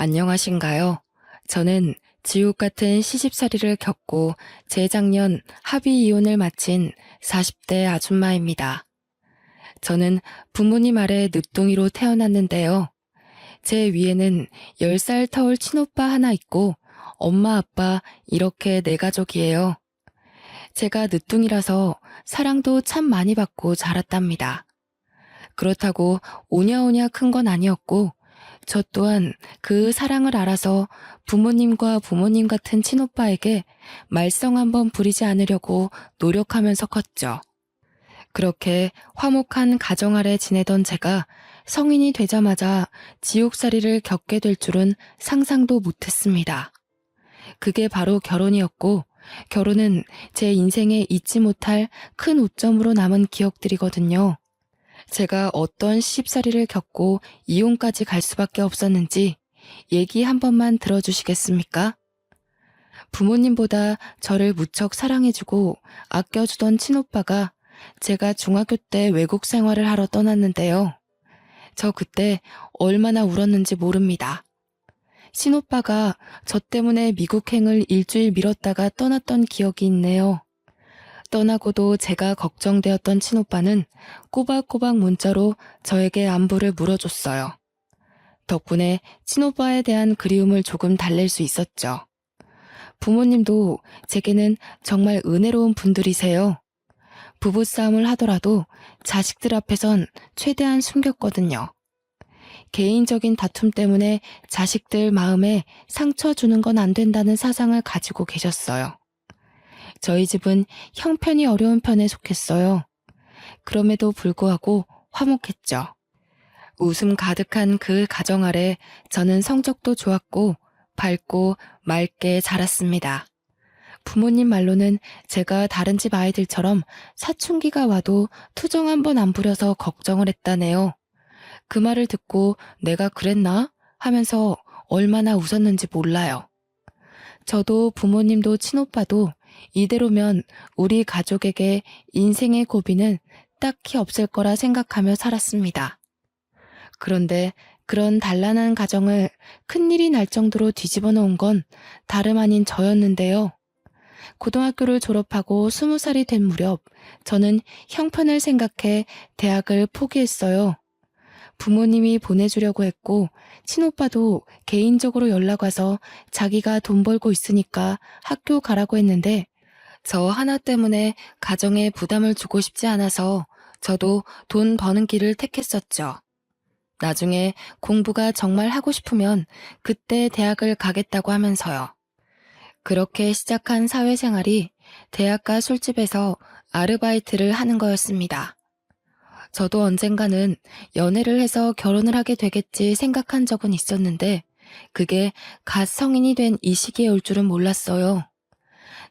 안녕하신가요? 저는 지옥 같은 시집살이를 겪고 재작년 합의 이혼을 마친 40대 아줌마입니다. 저는 부모님 아래 늦둥이로 태어났는데요. 제 위에는 10살 터울 친오빠 하나 있고 엄마 아빠 이렇게 네 가족이에요. 제가 늦둥이라서 사랑도 참 많이 받고 자랐답니다. 그렇다고 오냐오냐 큰 건 아니었고 저 또한 그 사랑을 알아서 부모님과 부모님 같은 친오빠에게 말썽 한번 부리지 않으려고 노력하면서 컸죠. 그렇게 화목한 가정 아래 지내던 제가 성인이 되자마자 지옥살이를 겪게 될 줄은 상상도 못했습니다. 그게 바로 결혼이었고, 결혼은 제 인생에 잊지 못할 큰 오점으로 남은 기억들이거든요. 제가 어떤 시집살이를 겪고 이혼까지 갈 수밖에 없었는지 얘기 한 번만 들어주시겠습니까? 부모님보다 저를 무척 사랑해주고 아껴주던 친오빠가 제가 중학교 때 외국 생활을 하러 떠났는데요. 저 그때 얼마나 울었는지 모릅니다. 친오빠가 저 때문에 미국행을 일주일 미뤘다가 떠났던 기억이 있네요. 떠나고도 제가 걱정되었던 친오빠는 꼬박꼬박 문자로 저에게 안부를 물어줬어요. 덕분에 친오빠에 대한 그리움을 조금 달랠 수 있었죠. 부모님도 제게는 정말 은혜로운 분들이세요. 부부싸움을 하더라도 자식들 앞에선 최대한 숨겼거든요. 개인적인 다툼 때문에 자식들 마음에 상처 주는 건 안 된다는 사상을 가지고 계셨어요. 저희 집은 형편이 어려운 편에 속했어요. 그럼에도 불구하고 화목했죠. 웃음 가득한 그 가정 아래 저는 성적도 좋았고 밝고 맑게 자랐습니다. 부모님 말로는 제가 다른 집 아이들처럼 사춘기가 와도 투정 한 번 안 부려서 걱정을 했다네요. 그 말을 듣고 내가 그랬나? 하면서 얼마나 웃었는지 몰라요. 저도 부모님도 친오빠도 이대로면 우리 가족에게 인생의 고비는 딱히 없을 거라 생각하며 살았습니다. 그런데 그런 단란한 가정을 큰일이 날 정도로 뒤집어 놓은 건 다름 아닌 저였는데요. 고등학교를 졸업하고 20살이 된 무렵 저는 형편을 생각해 대학을 포기했어요. 부모님이 보내주려고 했고 친오빠도 개인적으로 연락 와서 자기가 돈 벌고 있으니까 학교 가라고 했는데 저 하나 때문에 가정에 부담을 주고 싶지 않아서 저도 돈 버는 길을 택했었죠. 나중에 공부가 정말 하고 싶으면 그때 대학을 가겠다고 하면서요. 그렇게 시작한 사회생활이 대학가 술집에서 아르바이트를 하는 거였습니다. 저도 언젠가는 연애를 해서 결혼을 하게 되겠지 생각한 적은 있었는데 그게 갓 성인이 된 이 시기에 올 줄은 몰랐어요.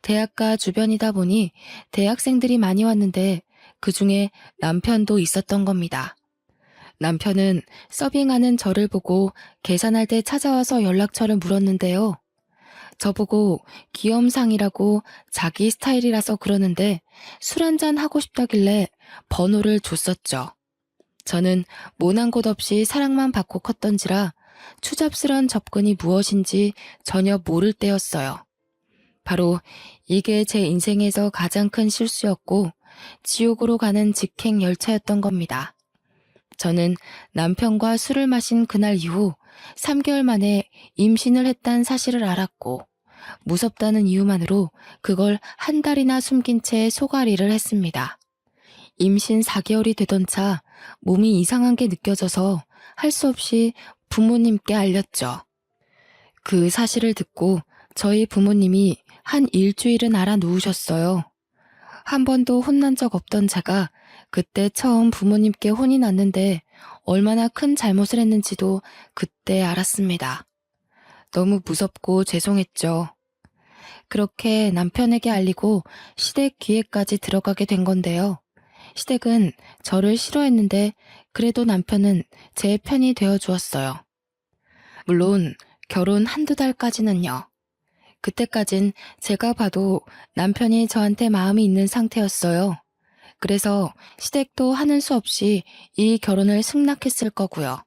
대학가 주변이다 보니 대학생들이 많이 왔는데 그중에 남편도 있었던 겁니다. 남편은 서빙하는 저를 보고 계산할 때 찾아와서 연락처를 물었는데요. 저보고 귀염상이라고 자기 스타일이라서 그러는데 술 한잔 하고 싶다길래 번호를 줬었죠. 저는 모난 곳 없이 사랑만 받고 컸던지라 추잡스런 접근이 무엇인지 전혀 모를 때였어요. 바로 이게 제 인생에서 가장 큰 실수였고 지옥으로 가는 직행 열차였던 겁니다. 저는 남편과 술을 마신 그날 이후 3개월 만에 임신을 했다는 사실을 알았고 무섭다는 이유만으로 그걸 한 달이나 숨긴 채 소가리를 했습니다. 임신 4개월이 되던 차 몸이 이상한 게 느껴져서 할 수 없이 부모님께 알렸죠. 그 사실을 듣고 저희 부모님이 한 일주일은 알아 누우셨어요. 한 번도 혼난 적 없던 제가 그때 처음 부모님께 혼이 났는데 얼마나 큰 잘못을 했는지도 그때 알았습니다. 너무 무섭고 죄송했죠. 그렇게 남편에게 알리고 시댁 귀에까지 들어가게 된 건데요. 시댁은 저를 싫어했는데 그래도 남편은 제 편이 되어 주었어요. 물론 결혼 한두 달까지는요. 그때까진 제가 봐도 남편이 저한테 마음이 있는 상태였어요. 그래서 시댁도 하는 수 없이 이 결혼을 승낙했을 거고요.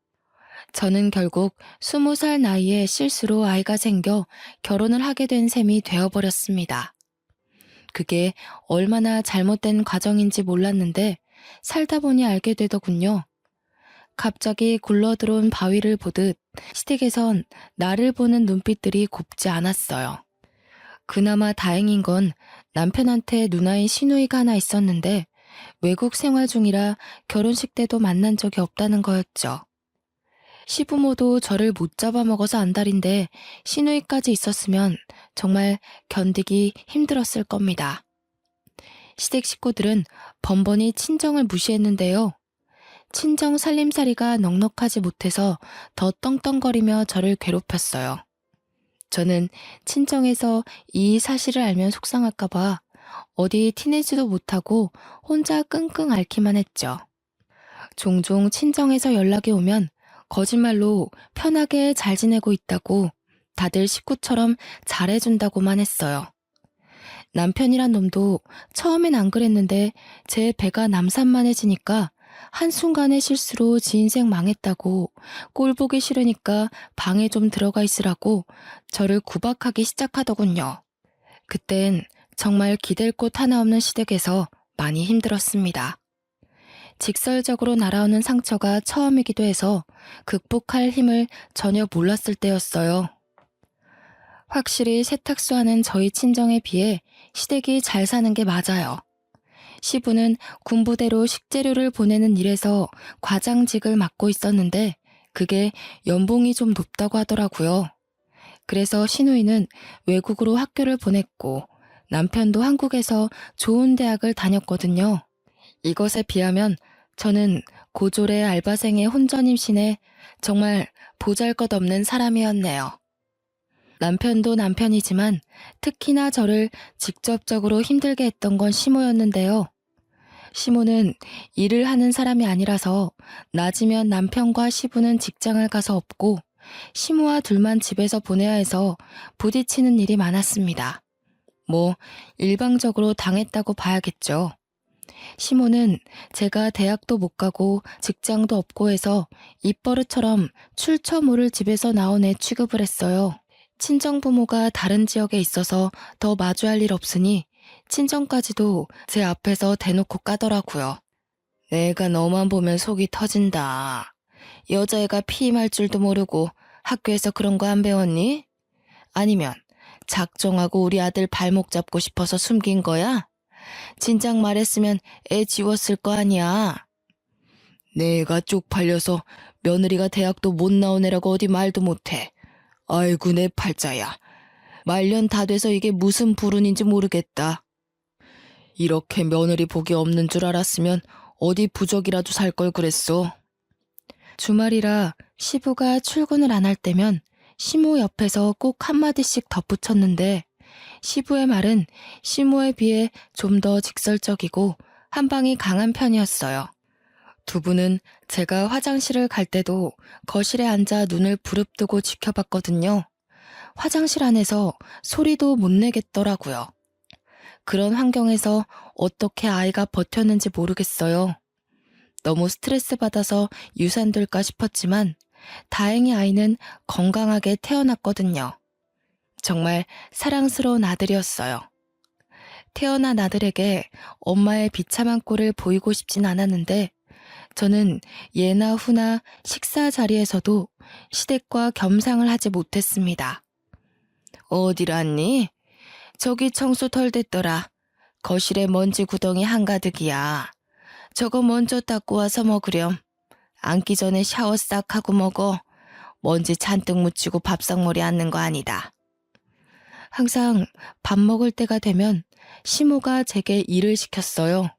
저는 결국 20살 나이에 실수로 아이가 생겨 결혼을 하게 된 셈이 되어버렸습니다. 그게 얼마나 잘못된 과정인지 몰랐는데 살다 보니 알게 되더군요. 갑자기 굴러들어온 바위를 보듯 시댁에선 나를 보는 눈빛들이 곱지 않았어요. 그나마 다행인 건 남편한테 누나인 시누이가 하나 있었는데 외국 생활 중이라 결혼식 때도 만난 적이 없다는 거였죠. 시부모도 저를 못 잡아먹어서 안달인데 시누이까지 있었으면 정말 견디기 힘들었을 겁니다. 시댁 식구들은 번번이 친정을 무시했는데요. 친정 살림살이가 넉넉하지 못해서 더 떵떵거리며 저를 괴롭혔어요. 저는 친정에서 이 사실을 알면 속상할까봐 어디 티내지도 못하고 혼자 끙끙 앓기만 했죠. 종종 친정에서 연락이 오면 거짓말로 편하게 잘 지내고 있다고 다들 식구처럼 잘해준다고만 했어요. 남편이란 놈도 처음엔 안 그랬는데 제 배가 남산만해지니까 한순간의 실수로 지 인생 망했다고 꼴 보기 싫으니까 방에 좀 들어가 있으라고 저를 구박하기 시작하더군요. 그땐 정말 기댈 곳 하나 없는 시댁에서 많이 힘들었습니다. 직설적으로 날아오는 상처가 처음이기도 해서 극복할 힘을 전혀 몰랐을 때였어요. 확실히 세탁소하는 저희 친정에 비해 시댁이 잘 사는 게 맞아요. 시부는 군부대로 식재료를 보내는 일에서 과장직을 맡고 있었는데 그게 연봉이 좀 높다고 하더라고요. 그래서 시누이는 외국으로 학교를 보냈고 남편도 한국에서 좋은 대학을 다녔거든요. 이것에 비하면 저는 고졸의 알바생의 혼전 임신에 정말 보잘것없는 사람이었네요. 남편도 남편이지만 특히나 저를 직접적으로 힘들게 했던 건 시모였는데요. 시모는 일을 하는 사람이 아니라서 낮이면 남편과 시부는 직장을 가서 없고 시모와 둘만 집에서 보내야 해서 부딪히는 일이 많았습니다. 뭐 일방적으로 당했다고 봐야겠죠. 시모는 제가 대학도 못 가고 직장도 없고 해서 입버릇처럼 출처 모를 집에서 나온 애 취급을 했어요. 친정부모가 다른 지역에 있어서 더 마주할 일 없으니 친정까지도 제 앞에서 대놓고 까더라고요. 내가 너만 보면 속이 터진다. 여자애가 피임할 줄도 모르고 학교에서 그런 거 안 배웠니? 아니면 작정하고 우리 아들 발목 잡고 싶어서 숨긴 거야? 진작 말했으면 애 지웠을 거 아니야. 내가 쪽팔려서 며느리가 대학도 못 나온 애라고 어디 말도 못해. 아이고 내 팔자야. 말년 다 돼서 이게 무슨 불운인지 모르겠다. 이렇게 며느리 복이 없는 줄 알았으면 어디 부적이라도 살 걸 그랬어. 주말이라 시부가 출근을 안 할 때면 시모 옆에서 꼭 한마디씩 덧붙였는데 시부의 말은 시모에 비해 좀 더 직설적이고 한방이 강한 편이었어요. 두 분은 제가 화장실을 갈 때도 거실에 앉아 눈을 부릅뜨고 지켜봤거든요. 화장실 안에서 소리도 못 내겠더라고요. 그런 환경에서 어떻게 아이가 버텼는지 모르겠어요. 너무 스트레스 받아서 유산될까 싶었지만 다행히 아이는 건강하게 태어났거든요. 정말 사랑스러운 아들이었어요. 태어난 아들에게 엄마의 비참한 꼴을 보이고 싶진 않았는데 저는 예나 후나 식사 자리에서도 시댁과 겸상을 하지 못했습니다. 어디를 왔니? 저기 청소 덜 됐더라. 거실에 먼지 구덩이 한가득이야. 저거 먼저 닦고 와서 먹으렴. 앉기 전에 샤워 싹 하고 먹어. 먼지 잔뜩 묻히고 밥상머리 앉는 거 아니다. 항상 밥 먹을 때가 되면 시모가 제게 일을 시켰어요.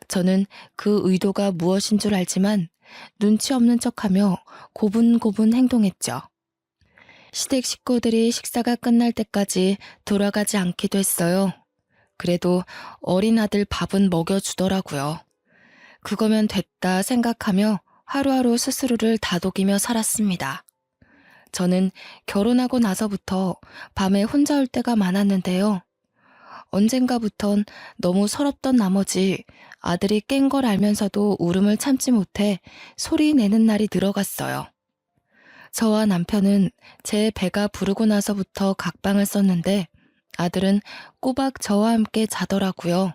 저는 그 의도가 무엇인 줄 알지만 눈치 없는 척하며 고분고분 행동했죠. 시댁 식구들이 식사가 끝날 때까지 돌아가지 않기도 했어요. 그래도 어린 아들 밥은 먹여주더라고요. 그거면 됐다 생각하며 하루하루 스스로를 다독이며 살았습니다. 저는 결혼하고 나서부터 밤에 혼자 올 때가 많았는데요. 언젠가부턴 너무 서럽던 나머지 아들이 깬 걸 알면서도 울음을 참지 못해 소리 내는 날이 늘어갔어요. 저와 남편은 제 배가 부르고 나서부터 각방을 썼는데 아들은 꼬박 저와 함께 자더라고요.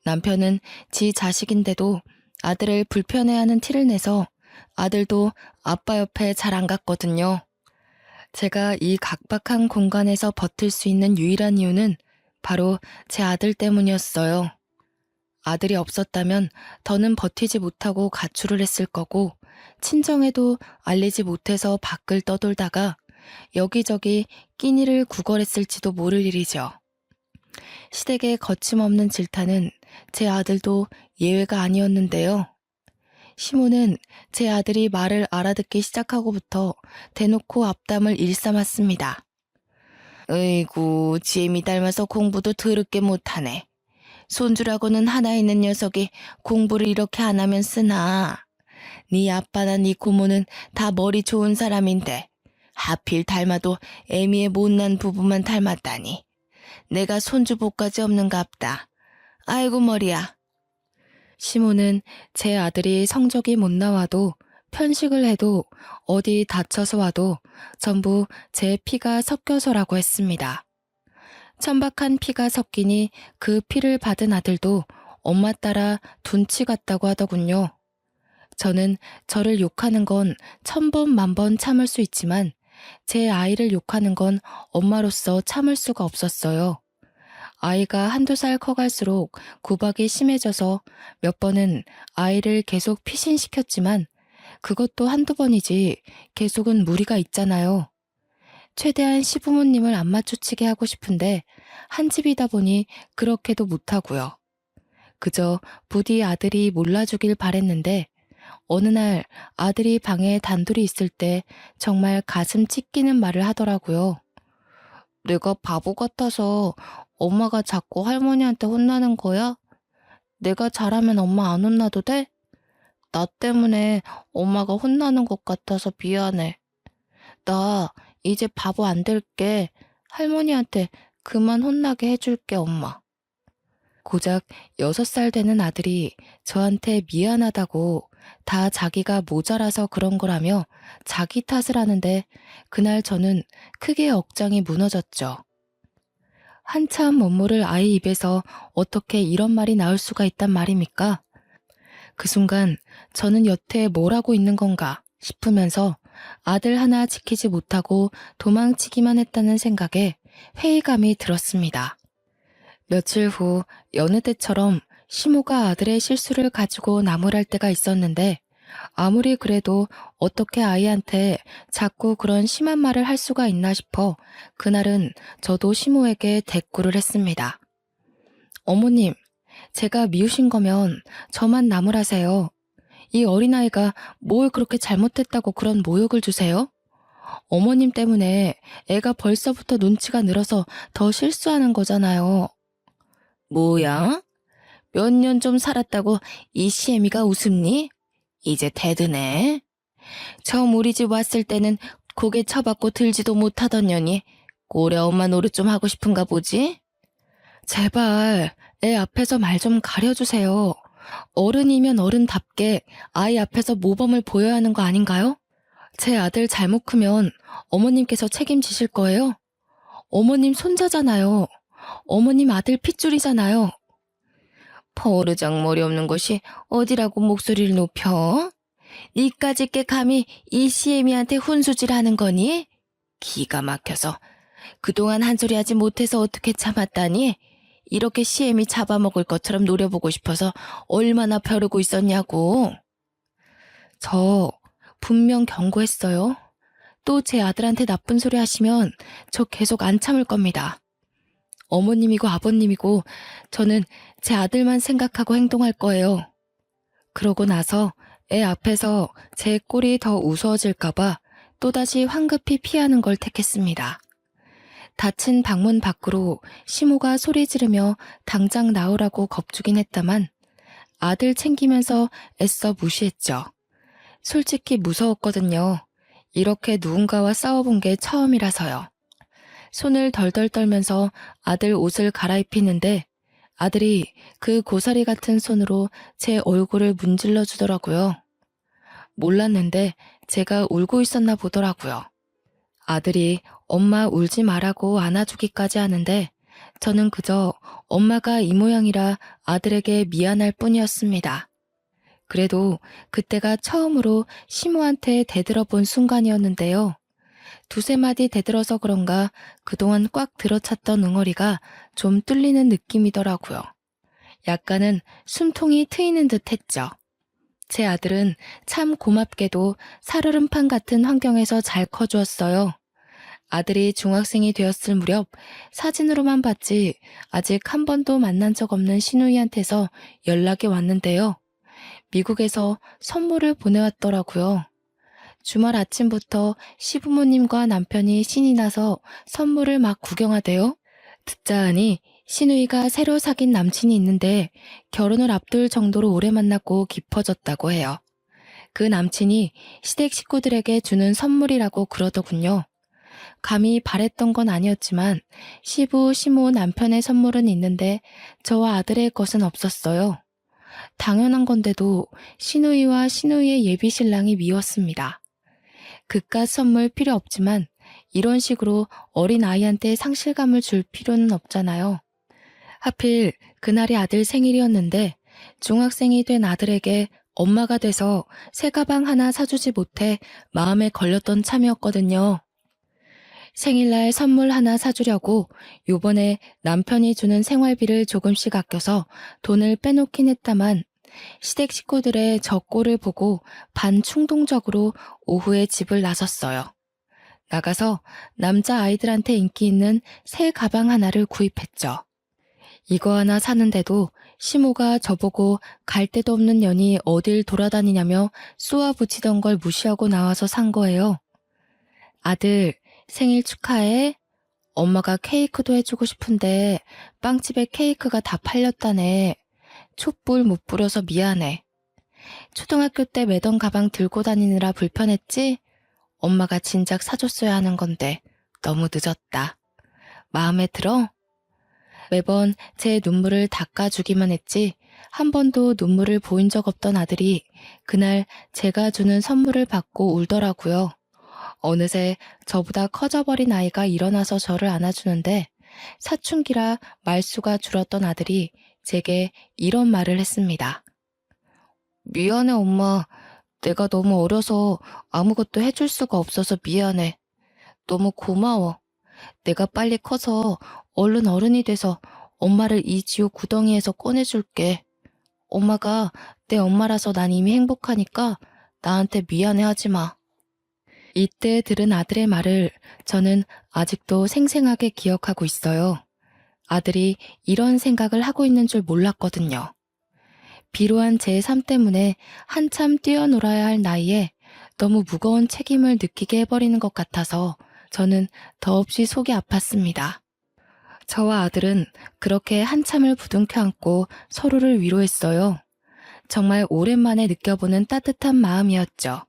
남편은 지 자식인데도 아들을 불편해하는 티를 내서 아들도 아빠 옆에 잘 안 갔거든요. 제가 이 각박한 공간에서 버틸 수 있는 유일한 이유는 바로 제 아들 때문이었어요. 아들이 없었다면 더는 버티지 못하고 가출을 했을 거고 친정에도 알리지 못해서 밖을 떠돌다가 여기저기 끼니를 구걸했을지도 모를 일이죠. 시댁의 거침없는 질타는 제 아들도 예외가 아니었는데요. 시모는 제 아들이 말을 알아듣기 시작하고부터 대놓고 앞담을 일삼았습니다. 으이구, 지엠이 닮아서 공부도 더럽게 못하네. 손주라고는 하나 있는 녀석이 공부를 이렇게 안 하면 쓰나. 네 아빠나 네 고모는 다 머리 좋은 사람인데 하필 닮아도 애미의 못난 부부만 닮았다니. 내가 손주 복까지 없는갑다. 아이고 머리야. 시모는 제 아들이 성적이 못 나와도 편식을 해도 어디 다쳐서 와도 전부 제 피가 섞여서라고 했습니다. 천박한 피가 섞이니 그 피를 받은 아들도 엄마 따라 둔치 같다고 하더군요. 저는 저를 욕하는 건 1000번 만번 참을 수 있지만 제 아이를 욕하는 건 엄마로서 참을 수가 없었어요. 아이가 한두 살 커갈수록 구박이 심해져서 몇 번은 아이를 계속 피신시켰지만 그것도 한두 번이지 계속은 무리가 있잖아요. 최대한 시부모님을 안 맞추치게 하고 싶은데 한 집이다 보니 그렇게도 못하고요. 그저 부디 아들이 몰라주길 바랬는데 어느 날 아들이 방에 단둘이 있을 때 정말 가슴 찢기는 말을 하더라고요. 내가 바보 같아서 엄마가 자꾸 할머니한테 혼나는 거야? 내가 잘하면 엄마 안 혼나도 돼? 나 때문에 엄마가 혼나는 것 같아서 미안해. 나 이제 바보 안 될게. 할머니한테 그만 혼나게 해줄게, 엄마. 고작 6살 되는 아들이 저한테 미안하다고 다 자기가 모자라서 그런 거라며 자기 탓을 하는데 그날 저는 크게 억장이 무너졌죠. 한참 못 모를 아이 입에서 어떻게 이런 말이 나올 수가 있단 말입니까? 그 순간 저는 여태 뭘 하고 있는 건가 싶으면서 아들 하나 지키지 못하고 도망치기만 했다는 생각에 회의감이 들었습니다. 며칠 후 여느 때처럼 시모가 아들의 실수를 가지고 나무랄 때가 있었는데 아무리 그래도 어떻게 아이한테 자꾸 그런 심한 말을 할 수가 있나 싶어 그날은 저도 시모에게 대꾸를 했습니다. 어머님, 제가 미우신 거면 저만 나무라세요. 이 어린아이가 뭘 그렇게 잘못했다고 그런 모욕을 주세요? 어머님 때문에 애가 벌써부터 눈치가 늘어서 더 실수하는 거잖아요. 뭐야? 몇 년 좀 살았다고 이 시애미가 웃음니? 이제 대드네. 처음 우리 집 왔을 때는 고개 쳐받고 들지도 못하던 년이 꼴에 엄마 노릇 좀 하고 싶은가 보지? 제발 애 앞에서 말 좀 가려주세요. 어른이면 어른답게 아이 앞에서 모범을 보여야 하는 거 아닌가요? 제 아들 잘못 크면 어머님께서 책임지실 거예요? 어머님 손자잖아요. 어머님 아들 핏줄이잖아요. 버르장머리 없는 것이 어디라고 목소리를 높여? 니까짓 게 감히 이 시애미한테 훈수질하는 거니? 기가 막혀서 그동안 한 소리 하지 못해서 어떻게 참았다니? 이렇게 시애미 잡아먹을 것처럼 노려보고 싶어서 얼마나 벼르고 있었냐고. 저 분명 경고했어요. 또 제 아들한테 나쁜 소리 하시면 저 계속 안 참을 겁니다. 어머님이고 아버님이고 저는 제 아들만 생각하고 행동할 거예요. 그러고 나서 애 앞에서 제 꼴이 더 우스워질까봐 또다시 황급히 피하는 걸 택했습니다. 닫힌 방문 밖으로 시모가 소리 지르며 당장 나오라고 겁주긴 했다만 아들 챙기면서 애써 무시했죠. 솔직히 무서웠거든요. 이렇게 누군가와 싸워본 게 처음이라서요. 손을 덜덜 떨면서 아들 옷을 갈아입히는데 아들이 그 고사리 같은 손으로 제 얼굴을 문질러 주더라고요. 몰랐는데 제가 울고 있었나 보더라고요. 아들이 엄마 울지 말라고 안아주기까지 하는데 저는 그저 엄마가 이 모양이라 아들에게 미안할 뿐이었습니다. 그래도 그때가 처음으로 시모한테 대들어본 순간이었는데요. 두세 마디 대들어서 그런가 그동안 꽉 들어찼던 응어리가 좀 뚫리는 느낌이더라고요. 약간은 숨통이 트이는 듯 했죠. 제 아들은 참 고맙게도 살얼음판 같은 환경에서 잘 커주었어요. 아들이 중학생이 되었을 무렵 사진으로만 봤지 아직 한 번도 만난 적 없는 시누이한테서 연락이 왔는데요. 미국에서 선물을 보내왔더라고요. 주말 아침부터 시부모님과 남편이 신이 나서 선물을 막 구경하대요. 듣자 하니 시누이가 새로 사귄 남친이 있는데 결혼을 앞둘 정도로 오래 만났고 깊어졌다고 해요. 그 남친이 시댁 식구들에게 주는 선물이라고 그러더군요. 감히 바랬던 건 아니었지만 시부, 시모 남편의 선물은 있는데 저와 아들의 것은 없었어요. 당연한 건데도 시누이와 시누이의 예비 신랑이 미웠습니다. 그깟 선물 필요 없지만 이런 식으로 어린 아이한테 상실감을 줄 필요는 없잖아요. 하필 그날이 아들 생일이었는데 중학생이 된 아들에게 엄마가 돼서 새 가방 하나 사주지 못해 마음에 걸렸던 참이었거든요. 생일날 선물 하나 사주려고 요번에 남편이 주는 생활비를 조금씩 아껴서 돈을 빼놓긴 했다만 시댁 식구들의 저 꼴을 보고 반충동적으로 오후에 집을 나섰어요. 나가서 남자 아이들한테 인기 있는 새 가방 하나를 구입했죠. 이거 하나 사는데도 시모가 저보고 갈 데도 없는 년이 어딜 돌아다니냐며 쏘아붙이던 걸 무시하고 나와서 산 거예요. 아들, 생일 축하해. 엄마가 케이크도 해주고 싶은데 빵집에 케이크가 다 팔렸다네. 촛불 못 불어서 미안해. 초등학교 때 매던 가방 들고 다니느라 불편했지? 엄마가 진작 사줬어야 하는 건데 너무 늦었다. 마음에 들어? 매번 제 눈물을 닦아주기만 했지 한 번도 눈물을 보인 적 없던 아들이 그날 제가 주는 선물을 받고 울더라고요. 어느새 저보다 커져버린 아이가 일어나서 저를 안아주는데 사춘기라 말수가 줄었던 아들이 제게 이런 말을 했습니다. 미안해 엄마. 내가 너무 어려서 아무것도 해줄 수가 없어서 미안해. 너무 고마워. 내가 빨리 커서 얼른 어른이 돼서 엄마를 이 지옥 구덩이에서 꺼내줄게. 엄마가 내 엄마라서 난 이미 행복하니까 나한테 미안해하지 마. 이때 들은 아들의 말을 저는 아직도 생생하게 기억하고 있어요. 아들이 이런 생각을 하고 있는 줄 몰랐거든요. 비로한 제 삶 때문에 한참 뛰어놀아야 할 나이에 너무 무거운 책임을 느끼게 해버리는 것 같아서 저는 더없이 속이 아팠습니다. 저와 아들은 그렇게 한참을 부둥켜 안고 서로를 위로했어요. 정말 오랜만에 느껴보는 따뜻한 마음이었죠.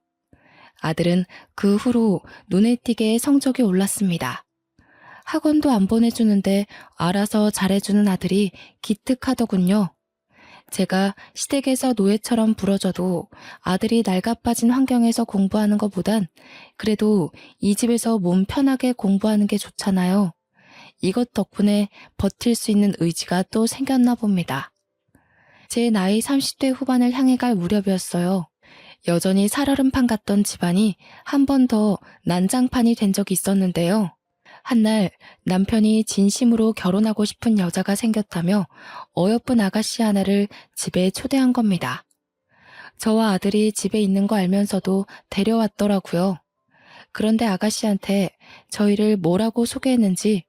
아들은 그 후로 눈에 띄게 성적이 올랐습니다. 학원도 안 보내주는데 알아서 잘해주는 아들이 기특하더군요. 제가 시댁에서 노예처럼 부러져도 아들이 낡아빠진 환경에서 공부하는 것보단 그래도 이 집에서 몸 편하게 공부하는 게 좋잖아요. 이것 덕분에 버틸 수 있는 의지가 또 생겼나 봅니다. 제 나이 30대 후반을 향해 갈 무렵이었어요. 여전히 살얼음판 같던 집안이 한 번 더 난장판이 된 적이 있었는데요. 한날 남편이 진심으로 결혼하고 싶은 여자가 생겼다며 어여쁜 아가씨 하나를 집에 초대한 겁니다. 저와 아들이 집에 있는 거 알면서도 데려왔더라고요. 그런데 아가씨한테 저희를 뭐라고 소개했는지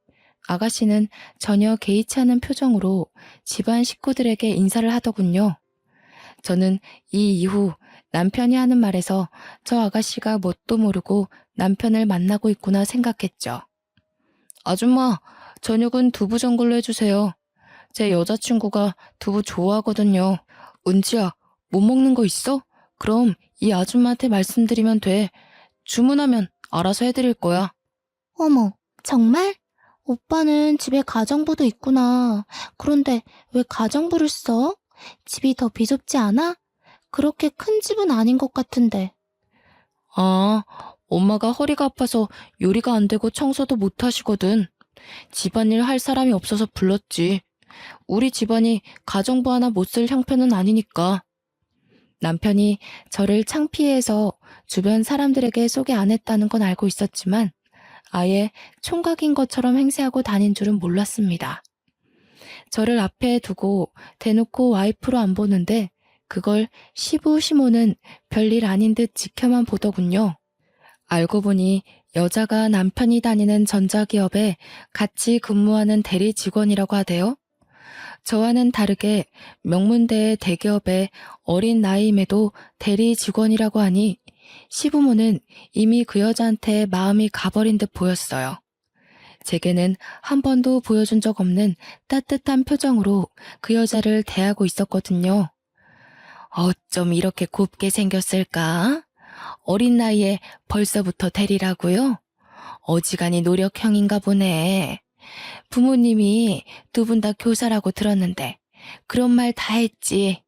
아가씨는 전혀 개의치 않은 표정으로 집안 식구들에게 인사를 하더군요. 저는 이 이후 남편이 하는 말에서 저 아가씨가 뭣도 모르고 남편을 만나고 있구나 생각했죠. 아줌마, 저녁은 두부 전골로 해주세요. 제 여자친구가 두부 좋아하거든요. 은지야, 못 먹는 거 있어? 그럼 이 아줌마한테 말씀드리면 돼. 주문하면 알아서 해드릴 거야. 어머, 정말? 오빠는 집에 가정부도 있구나. 그런데 왜 가정부를 써? 집이 더 비좁지 않아? 그렇게 큰 집은 아닌 것 같은데. 아, 엄마가 허리가 아파서 요리가 안 되고 청소도 못 하시거든. 집안일 할 사람이 없어서 불렀지. 우리 집안이 가정부 하나 못 쓸 형편은 아니니까. 남편이 저를 창피해서 주변 사람들에게 소개 안 했다는 건 알고 있었지만 아예 총각인 것처럼 행세하고 다닌 줄은 몰랐습니다. 저를 앞에 두고 대놓고 와이프로 안 보는데 그걸 시부 시모는 별일 아닌 듯 지켜만 보더군요. 알고 보니 여자가 남편이 다니는 전자기업에 같이 근무하는 대리 직원이라고 하대요. 저와는 다르게 명문대의 대기업의 어린 나이임에도 대리 직원이라고 하니 시부모는 이미 그 여자한테 마음이 가버린 듯 보였어요. 제게는 한 번도 보여준 적 없는 따뜻한 표정으로 그 여자를 대하고 있었거든요. 어쩜 이렇게 곱게 생겼을까? 어린 나이에 벌써부터 대리라고요? 어지간히 노력형인가 보네. 부모님이 두 분 다 교사라고 들었는데 그런 말 다 했지.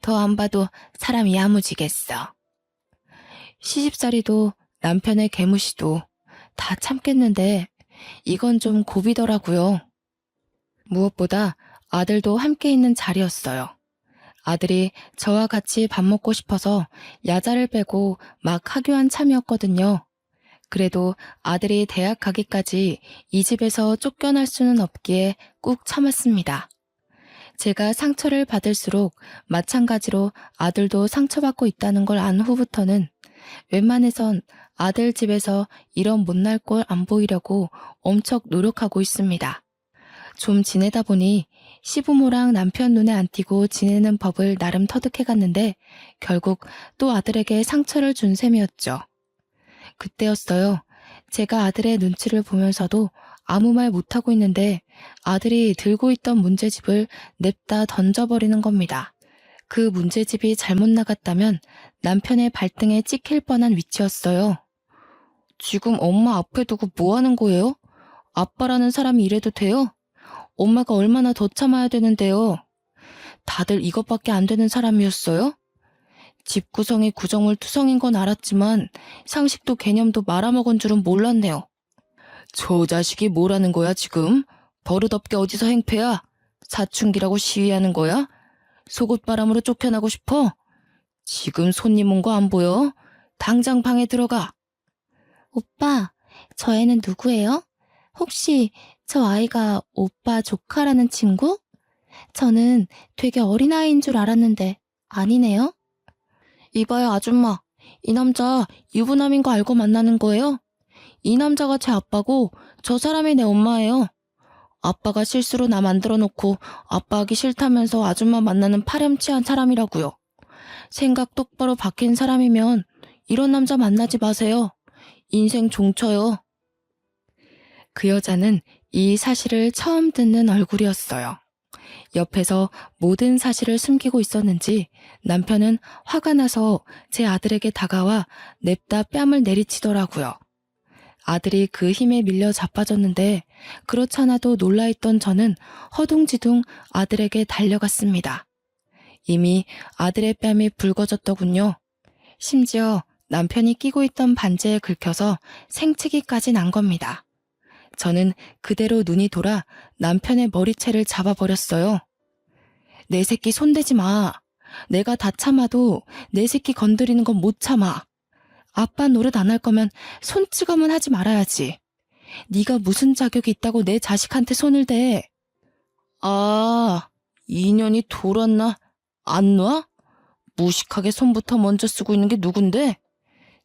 더 안 봐도 사람이 야무지겠어. 시집살이도 남편의 개무시도 다 참겠는데 이건 좀 고비더라고요. 무엇보다 아들도 함께 있는 자리였어요. 아들이 저와 같이 밥 먹고 싶어서 야자를 빼고 막 하교한 참이었거든요. 그래도 아들이 대학 가기까지 이 집에서 쫓겨날 수는 없기에 꾹 참았습니다. 제가 상처를 받을수록 마찬가지로 아들도 상처받고 있다는 걸 안 후부터는 웬만해선 아들 집에서 이런 못날 꼴 안 보이려고 엄청 노력하고 있습니다. 좀 지내다 보니 시부모랑 남편 눈에 안 띄고 지내는 법을 나름 터득해 갔는데 결국 또 아들에게 상처를 준 셈이었죠. 그때였어요. 제가 아들의 눈치를 보면서도 아무 말 못하고 있는데 아들이 들고 있던 문제집을 냅다 던져버리는 겁니다. 그 문제집이 잘못 나갔다면 남편의 발등에 찍힐 뻔한 위치였어요. 지금 엄마 앞에 두고 뭐 하는 거예요? 아빠라는 사람이 이래도 돼요? 엄마가 얼마나 더 참아야 되는데요. 다들 이것밖에 안 되는 사람이었어요? 집 구성이 구정물 투성인 건 알았지만 상식도 개념도 말아먹은 줄은 몰랐네요. 저 자식이 뭐라는 거야 지금? 버릇없게 어디서 행패야? 사춘기라고 시위하는 거야? 속옷바람으로 쫓겨나고 싶어? 지금 손님 온 거 안 보여? 당장 방에 들어가. 오빠, 저 애는 누구예요? 혹시 저 아이가 오빠 조카라는 친구? 저는 되게 어린아이인 줄 알았는데 아니네요? 이봐요 아줌마, 이 남자 유부남인 거 알고 만나는 거예요? 이 남자가 제 아빠고 저 사람이 내 엄마예요. 아빠가 실수로 나 만들어 놓고 아빠 하기 싫다면서 아줌마 만나는 파렴치한 사람이라고요. 생각 똑바로 바뀐 사람이면 이런 남자 만나지 마세요. 인생 종쳐요. 그 여자는 이 사실을 처음 듣는 얼굴이었어요. 옆에서 모든 사실을 숨기고 있었는지 남편은 화가 나서 제 아들에게 다가와 냅다 뺨을 내리치더라고요. 아들이 그 힘에 밀려 자빠졌는데 그렇잖아도 놀라있던 저는 허둥지둥 아들에게 달려갔습니다. 이미 아들의 뺨이 붉어졌더군요. 심지어 남편이 끼고 있던 반지에 긁혀서 생치기까지 난 겁니다. 저는 그대로 눈이 돌아 남편의 머리채를 잡아버렸어요. 내 새끼 손대지 마. 내가 다 참아도 내 새끼 건드리는 건 못 참아. 아빠 노릇 안 할 거면 손찌검은 하지 말아야지. 네가 무슨 자격이 있다고 내 자식한테 손을 대. 아, 인연이 돌았나? 안 놔? 무식하게 손부터 먼저 쓰고 있는 게 누군데?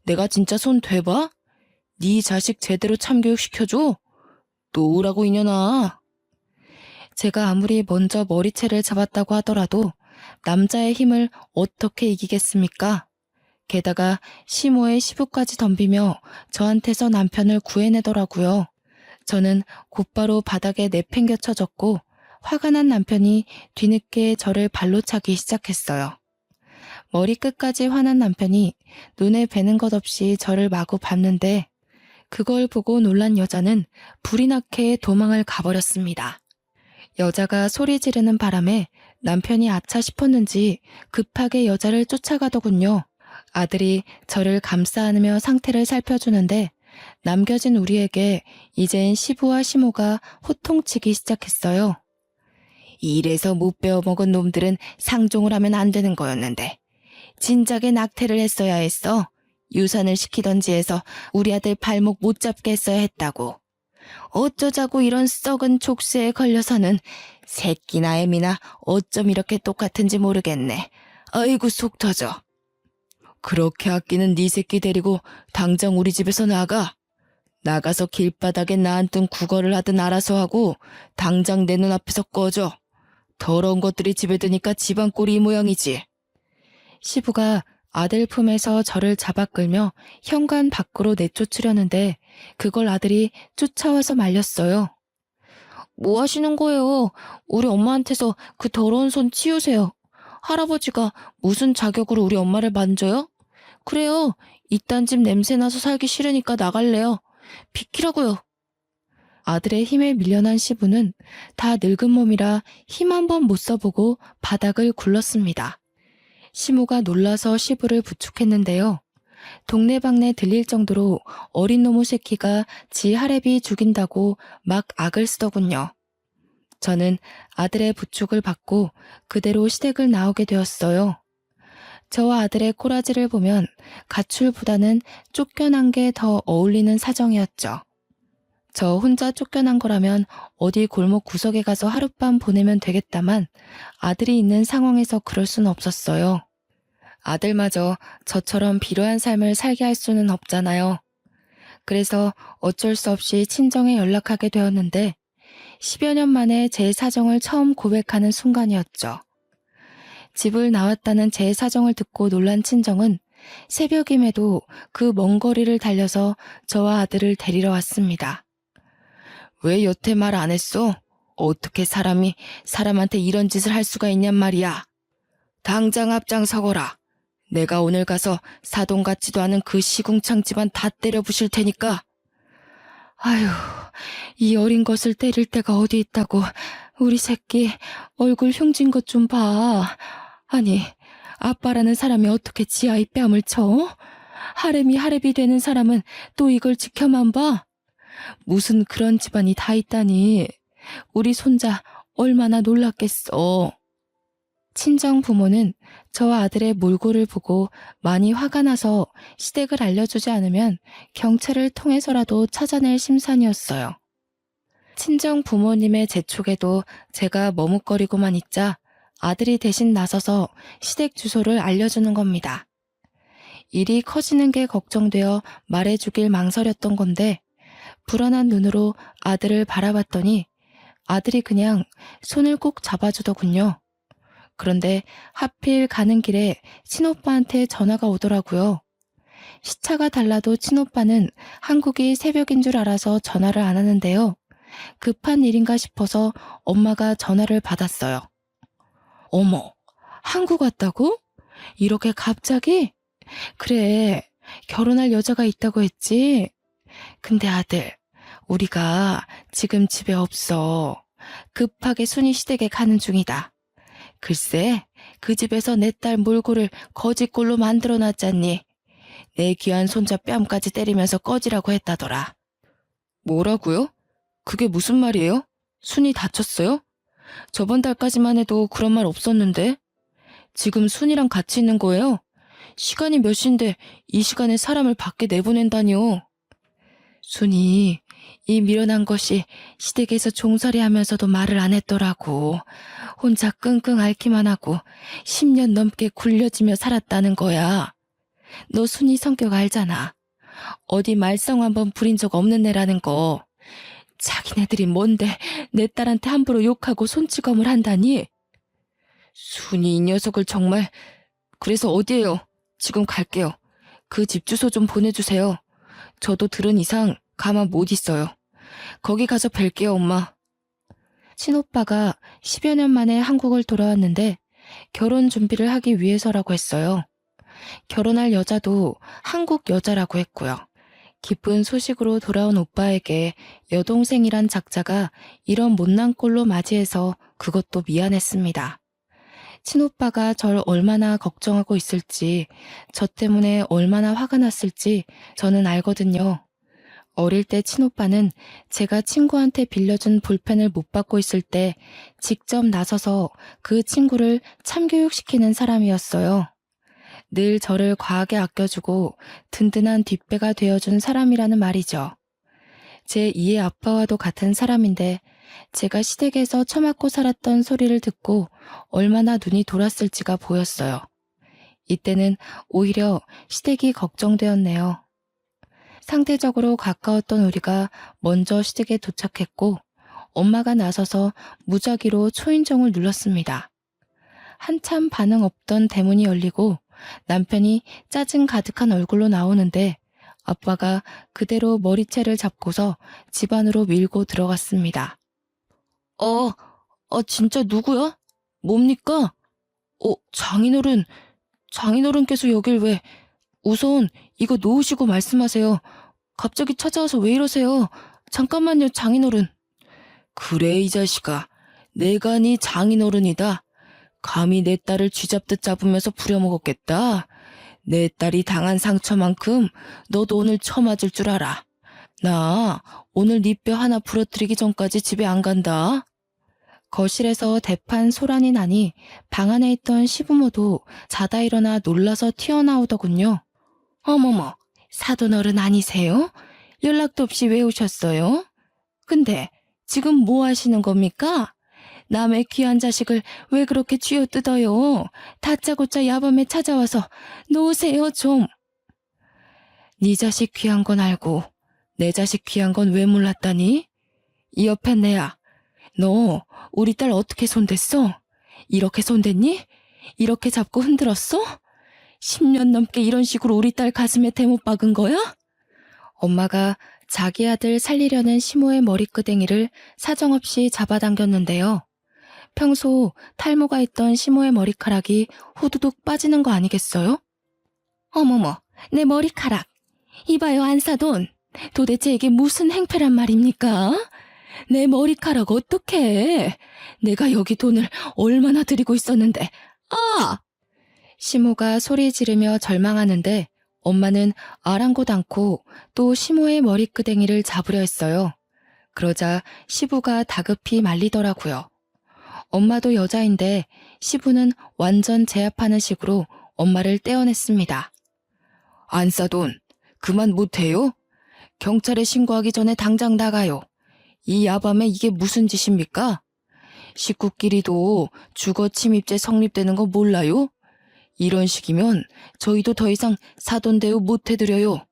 내가 진짜 손 대봐? 네 자식 제대로 참교육 시켜줘? 놓으라고 이년아. 제가 아무리 먼저 머리채를 잡았다고 하더라도 남자의 힘을 어떻게 이기겠습니까? 게다가 시모의 시부까지 덤비며 저한테서 남편을 구해내더라고요. 저는 곧바로 바닥에 내팽겨쳐졌고 화가 난 남편이 뒤늦게 저를 발로 차기 시작했어요. 머리끝까지 화난 남편이 눈에 뵈는 것 없이 저를 마구 밟는데 그걸 보고 놀란 여자는 불이 나게 도망을 가버렸습니다. 여자가 소리 지르는 바람에 남편이 아차 싶었는지 급하게 여자를 쫓아가더군요. 아들이 저를 감싸 안으며 상태를 살펴주는데 남겨진 우리에게 이젠 시부와 시모가 호통치기 시작했어요. 이래서 못 배워먹은 놈들은 상종을 하면 안 되는 거였는데 진작에 낙태를 했어야 했어. 유산을 시키던지 해서 우리 아들 발목 못 잡게 했어야 했다고. 어쩌자고 이런 썩은 족쇄에 걸려서는 새끼나 애미나 어쩜 이렇게 똑같은지 모르겠네. 아이고 속 터져. 그렇게 아끼는 네 새끼 데리고 당장 우리 집에서 나가. 나가서 길바닥에 나앉든 구걸을 하든 알아서 하고 당장 내 눈앞에서 꺼져. 더러운 것들이 집에 드니까 집안 꼴이 이 모양이지. 시부가 아들 품에서 저를 잡아 끌며 현관 밖으로 내쫓으려는데 그걸 아들이 쫓아와서 말렸어요. 뭐 하시는 거예요? 우리 엄마한테서 그 더러운 손 치우세요. 할아버지가 무슨 자격으로 우리 엄마를 만져요? 그래요. 이딴 집 냄새나서 살기 싫으니까 나갈래요. 비키라고요. 아들의 힘에 밀려난 시부는 다 늙은 몸이라 힘 한 번 못 써보고 바닥을 굴렀습니다. 시모가 놀라서 시부를 부축했는데요. 동네방네 들릴 정도로 어린 놈의 새끼가 지 할애비 죽인다고 막 악을 쓰더군요. 저는 아들의 부축을 받고 그대로 시댁을 나오게 되었어요. 저와 아들의 꼬라지를 보면 가출보다는 쫓겨난 게 더 어울리는 사정이었죠. 저 혼자 쫓겨난 거라면 어디 골목 구석에 가서 하룻밤 보내면 되겠다만 아들이 있는 상황에서 그럴 수는 없었어요. 아들마저 저처럼 비루한 삶을 살게 할 수는 없잖아요. 그래서 어쩔 수 없이 친정에 연락하게 되었는데 10여 년 만에 제 사정을 처음 고백하는 순간이었죠. 집을 나왔다는 제 사정을 듣고 놀란 친정은 새벽임에도 그 먼 거리를 달려서 저와 아들을 데리러 왔습니다. 왜 여태 말 안 했어? 어떻게 사람이 사람한테 이런 짓을 할 수가 있냔 말이야. 당장 앞장서거라. 내가 오늘 가서 사돈 같지도 않은 그 시궁창 집안 다 때려 부실 테니까. 아휴, 이 어린 것을 때릴 데가 어디 있다고. 우리 새끼 얼굴 흉진 것 좀 봐. 아니, 아빠라는 사람이 어떻게 지 아이 뺨을 쳐? 하렘이 하렘이 되는 사람은 또 이걸 지켜만 봐. 무슨 그런 집안이 다 있다니. 우리 손자 얼마나 놀랐겠어. 친정 부모는 저와 아들의 몰골을 보고 많이 화가 나서 시댁을 알려주지 않으면 경찰을 통해서라도 찾아낼 심산이었어요. 친정 부모님의 재촉에도 제가 머뭇거리고만 있자 아들이 대신 나서서 시댁 주소를 알려주는 겁니다. 일이 커지는 게 걱정되어 말해주길 망설였던 건데 불안한 눈으로 아들을 바라봤더니 아들이 그냥 손을 꼭 잡아주더군요. 그런데 하필 가는 길에 친오빠한테 전화가 오더라고요. 시차가 달라도 친오빠는 한국이 새벽인 줄 알아서 전화를 안 하는데요. 급한 일인가 싶어서 엄마가 전화를 받았어요. 어머, 한국 왔다고? 이렇게 갑자기? 그래, 결혼할 여자가 있다고 했지? 근데 아들, 우리가 지금 집에 없어. 급하게 순이 시댁에 가는 중이다. 글쎄, 그 집에서 내 딸 몰골을 거지꼴로 만들어놨잖니. 내 귀한 손자 뺨까지 때리면서 꺼지라고 했다더라. 뭐라고요? 그게 무슨 말이에요? 순이 다쳤어요? 저번 달까지만 해도 그런 말 없었는데. 지금 순이랑 같이 있는 거예요? 시간이 몇 시인데 이 시간에 사람을 밖에 내보낸다니요. 순이 이 미련한 것이 시댁에서 종살이 하면서도 말을 안 했더라고. 혼자 끙끙 앓기만 하고 10년 넘게 굴려지며 살았다는 거야. 너 순이 성격 알잖아. 어디 말썽 한번 부린 적 없는 애라는 거. 자기네들이 뭔데 내 딸한테 함부로 욕하고 손찌검을 한다니? 순이 이 녀석을 정말... 그래서 어디에요? 지금 갈게요. 그 집 주소 좀 보내주세요. 저도 들은 이상 가만 못 있어요. 거기 가서 뵐게요, 엄마. 친오빠가 10여 년 만에 한국을 돌아왔는데 결혼 준비를 하기 위해서라고 했어요. 결혼할 여자도 한국 여자라고 했고요. 기쁜 소식으로 돌아온 오빠에게 여동생이란 작자가 이런 못난 꼴로 맞이해서 그것도 미안했습니다. 친오빠가 절 얼마나 걱정하고 있을지, 저 때문에 얼마나 화가 났을지 저는 알거든요. 어릴 때 친오빠는 제가 친구한테 빌려준 볼펜을 못 받고 있을 때 직접 나서서 그 친구를 참교육시키는 사람이었어요. 늘 저를 과하게 아껴주고 든든한 뒷배가 되어준 사람이라는 말이죠. 제 2의 아빠와도 같은 사람인데 제가 시댁에서 처맞고 살았던 소리를 듣고 얼마나 눈이 돌았을지가 보였어요. 이때는 오히려 시댁이 걱정되었네요. 상대적으로 가까웠던 우리가 먼저 시댁에 도착했고 엄마가 나서서 무작위로 초인종을 눌렀습니다. 한참 반응 없던 대문이 열리고 남편이 짜증 가득한 얼굴로 나오는데 아빠가 그대로 머리채를 잡고서 집 안으로 밀고 들어갔습니다. 진짜 누구야? 뭡니까? 장인어른께서 여길 왜... 우선 이거 놓으시고 말씀하세요. 갑자기 찾아와서 왜 이러세요? 잠깐만요, 장인어른. 그래, 이 자식아. 내가 네 장인어른이다. 감히 내 딸을 쥐잡듯 잡으면서 부려먹었겠다. 내 딸이 당한 상처만큼 너도 오늘 처맞을 줄 알아. 나 오늘 네 뼈 하나 부러뜨리기 전까지 집에 안 간다. 거실에서 대판 소란이 나니 방 안에 있던 시부모도 자다 일어나 놀라서 튀어나오더군요. 어머머, 사돈어른 아니세요? 연락도 없이 왜 오셨어요? 근데 지금 뭐 하시는 겁니까? 남의 귀한 자식을 왜 그렇게 쥐어뜯어요? 다짜고짜 야밤에 찾아와서 놓으세요 좀. 네 자식 귀한 건 알고 내 자식 귀한 건 왜 몰랐다니? 이 옆에 내야. 너 우리 딸 어떻게 손댔어? 이렇게 손댔니? 이렇게 잡고 흔들었어? 10년 넘게 이런 식으로 우리 딸 가슴에 대못 박은 거야? 엄마가 자기 아들 살리려는 시모의 머리끄댕이를 사정없이 잡아당겼는데요. 평소 탈모가 있던 시모의 머리카락이 후두둑 빠지는 거 아니겠어요? 어머머, 내 머리카락. 이봐요, 안사돈. 도대체 이게 무슨 행패란 말입니까? 내 머리카락 어떡해? 내가 여기 돈을 얼마나 들이고 있었는데. 아! 시모가 소리 지르며 절망하는데 엄마는 아랑곳 않고 또 시모의 머리끄댕이를 잡으려 했어요. 그러자 시부가 다급히 말리더라고요. 엄마도 여자인데 시부는 완전 제압하는 식으로 엄마를 떼어냈습니다. 안사돈, 그만 못해요? 경찰에 신고하기 전에 당장 나가요. 이 야밤에 이게 무슨 짓입니까? 식구끼리도 주거 침입죄 성립되는 거 몰라요? 이런 식이면 저희도 더 이상 사돈 대우 못 해드려요.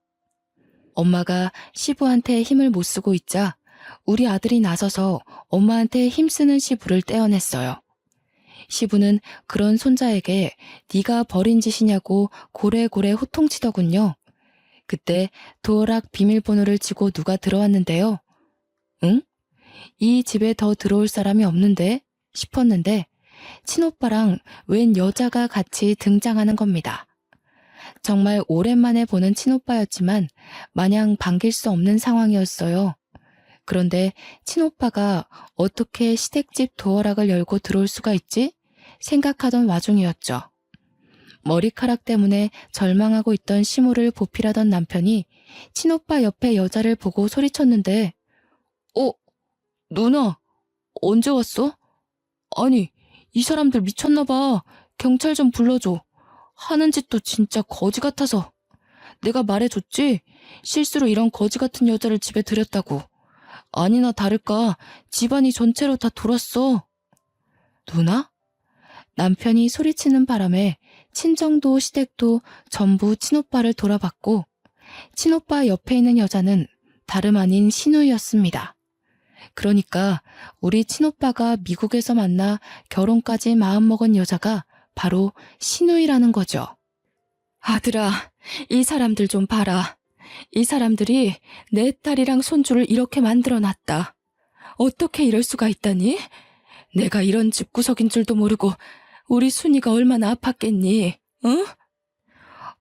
엄마가 시부한테 힘을 못 쓰고 있자 우리 아들이 나서서 엄마한테 힘쓰는 시부를 떼어냈어요. 시부는 그런 손자에게 네가 벌인 짓이냐고 고래고래 호통치더군요. 그때 도어락 비밀번호를 지고 누가 들어왔는데요. 응? 이 집에 더 들어올 사람이 없는데 싶었는데 친오빠랑 웬 여자가 같이 등장하는 겁니다. 정말 오랜만에 보는 친오빠였지만 마냥 반길 수 없는 상황이었어요. 그런데 친오빠가 어떻게 시댁집 도어락을 열고 들어올 수가 있지? 생각하던 와중이었죠. 머리카락 때문에 절망하고 있던 시모를 보필하던 남편이 친오빠 옆에 여자를 보고 소리쳤는데 누나, 언제 왔어? 아니, 이 사람들 미쳤나봐. 경찰 좀 불러줘. 하는 짓도 진짜 거지 같아서. 내가 말해줬지? 실수로 이런 거지 같은 여자를 집에 들였다고. 아니나 다를까 집안이 전체로 다 돌았어. 누나? 남편이 소리치는 바람에 친정도 시댁도 전부 친오빠를 돌아봤고 친오빠 옆에 있는 여자는 다름 아닌 신우이였습니다. 그러니까 우리 친오빠가 미국에서 만나 결혼까지 마음먹은 여자가 바로 신우이라는 거죠. 아들아, 이 사람들 좀 봐라. 이 사람들이 내 딸이랑 손주를 이렇게 만들어놨다. 어떻게 이럴 수가 있다니? 내가 이런 집구석인 줄도 모르고 우리 순이가 얼마나 아팠겠니? 응?